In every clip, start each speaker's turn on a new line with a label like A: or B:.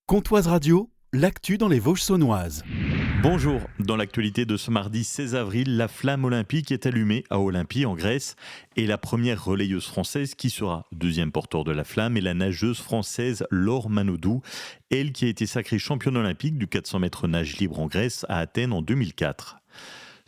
A: Comptoise Radio, l'actu dans les Vosges saunoises.
B: Bonjour, dans l'actualité de ce mardi 16 avril, la flamme olympique est allumée à Olympie en Grèce et la première relayeuse française qui sera deuxième porteur de la flamme est la nageuse française Laure Manodou, elle qui a été sacrée championne olympique du 400 mètres nage libre en Grèce à Athènes en 2004.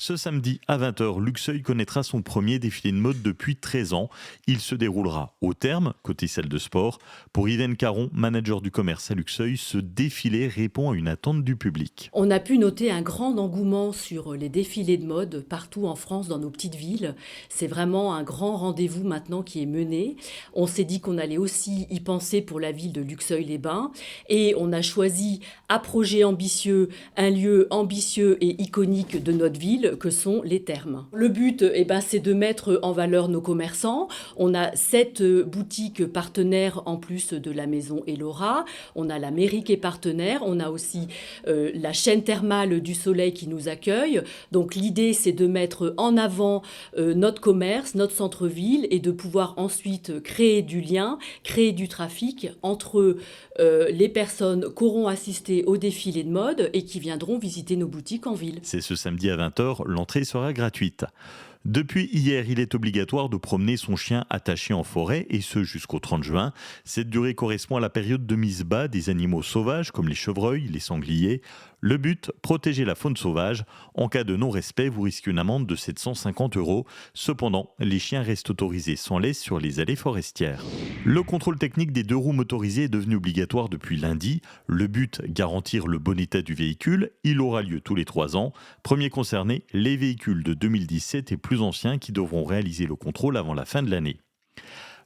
B: Ce samedi à 20h, Luxeuil connaîtra son premier défilé de mode depuis 13 ans. Il se déroulera au terme, côté salle de sport. Pour Yvaine Caron, manager du commerce à Luxeuil, ce défilé répond à une attente du public.
C: On a pu noter un grand engouement sur les défilés de mode partout en France, dans nos petites villes. C'est vraiment un grand rendez-vous maintenant qui est mené. On s'est dit qu'on allait aussi y penser pour la ville de Luxeuil-les-Bains. Et on a choisi, à projet ambitieux, un lieu ambitieux et iconique de notre ville, que sont les thermes. Le but, c'est de mettre en valeur nos commerçants. On a 7 boutiques partenaires en plus de la maison Elora. On a la mairie qui est partenaire. On a aussi la chaîne thermale du Soleil qui nous accueille. Donc l'idée, c'est de mettre en avant notre commerce, notre centre-ville et de pouvoir ensuite créer du lien, créer du trafic entre les personnes qui auront assisté au défilé de mode et qui viendront visiter nos boutiques en ville.
B: C'est ce samedi à 20h, l'entrée sera gratuite. Depuis hier, il est obligatoire de promener son chien attaché en forêt, et ce jusqu'au 30 juin. Cette durée correspond à la période de mise bas des animaux sauvages comme les chevreuils, les sangliers. Le but, protéger la faune sauvage. En cas de non-respect, vous risquez une amende de 750 €. Cependant, les chiens restent autorisés sans laisse sur les allées forestières. Le contrôle technique des 2 roues motorisées est devenu obligatoire depuis lundi. Le but, garantir le bon état du véhicule. Il aura lieu tous les 3 ans. Premier concerné, les véhicules de 2017 et plus anciens qui devront réaliser le contrôle avant la fin de l'année.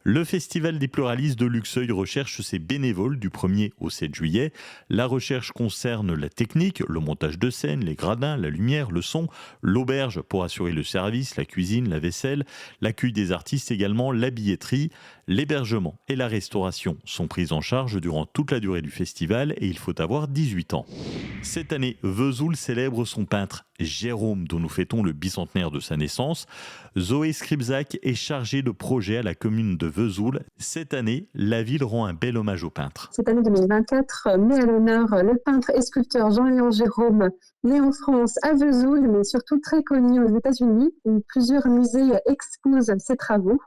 B: Le Festival des pluralistes de Luxeuil recherche ses bénévoles du 1er au 7 juillet. La recherche concerne la technique, le montage de scène, les gradins, la lumière, le son, l'auberge pour assurer le service, la cuisine, la vaisselle, l'accueil des artistes également, la billetterie. L'hébergement et la restauration sont pris en charge durant toute la durée du festival et il faut avoir 18 ans. Cette année, Vesoul célèbre son peintre Jérôme, dont nous fêtons le bicentenaire de sa naissance. Zoé Scribzac est chargée de projet à la commune de Vesoul. Cette année, la ville rend un bel hommage au peintre.
D: Cette année 2024 met à l'honneur le peintre et sculpteur Jean-Léon Jérôme, né en France à Vesoul, mais surtout très connu aux États-Unis, où plusieurs musées exposent ses travaux.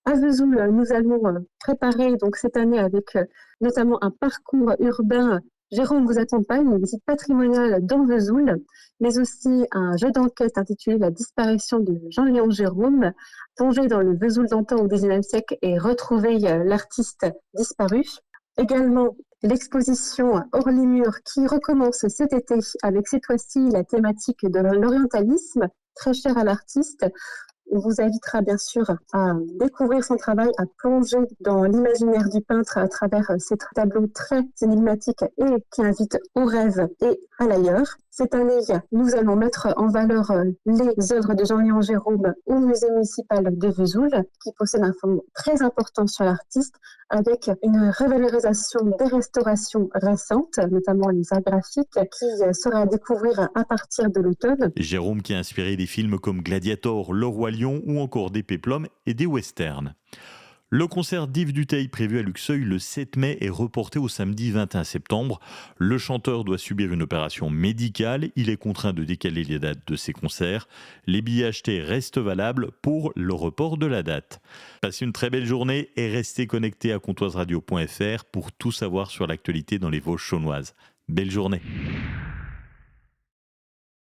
D: À Vesoul, nous allons préparer donc cette année avec notamment un parcours urbain. Jérôme vous accompagne, une visite patrimoniale dans Vesoul, mais aussi un jeu d'enquête intitulé La disparition de Jean-Léon Jérôme, plongé dans le Vesoul d'antan au XIXe siècle et retrouver l'artiste disparu. Également, l'exposition Hors les murs qui recommence cet été avec cette fois-ci la thématique de l'orientalisme, très chère à l'artiste. On vous invitera bien sûr à découvrir son travail, à plonger dans l'imaginaire du peintre à travers ces tableaux très énigmatiques et qui invitent au rêve et à l'ailleurs. Cette année, nous allons mettre en valeur les œuvres de Jean-Léon Jérôme au musée municipal de Vesoul, qui possède un fonds très important sur l'artiste, avec une revalorisation des restaurations récentes, notamment les arts graphiques, qui sera à découvrir à partir de l'automne.
B: Jérôme qui a inspiré des films comme Gladiator, Le Roi Lion ou encore des péplums et des westerns. Le concert d'Yves Duteil prévu à Luxeuil le 7 mai est reporté au samedi 21 septembre. Le chanteur doit subir une opération médicale. Il est contraint de décaler les dates de ses concerts. Les billets achetés restent valables pour le report de la date. Passez une très belle journée et restez connectés à comptoiseradio.fr pour tout savoir sur l'actualité dans les Vosges saunoises. Belle journée.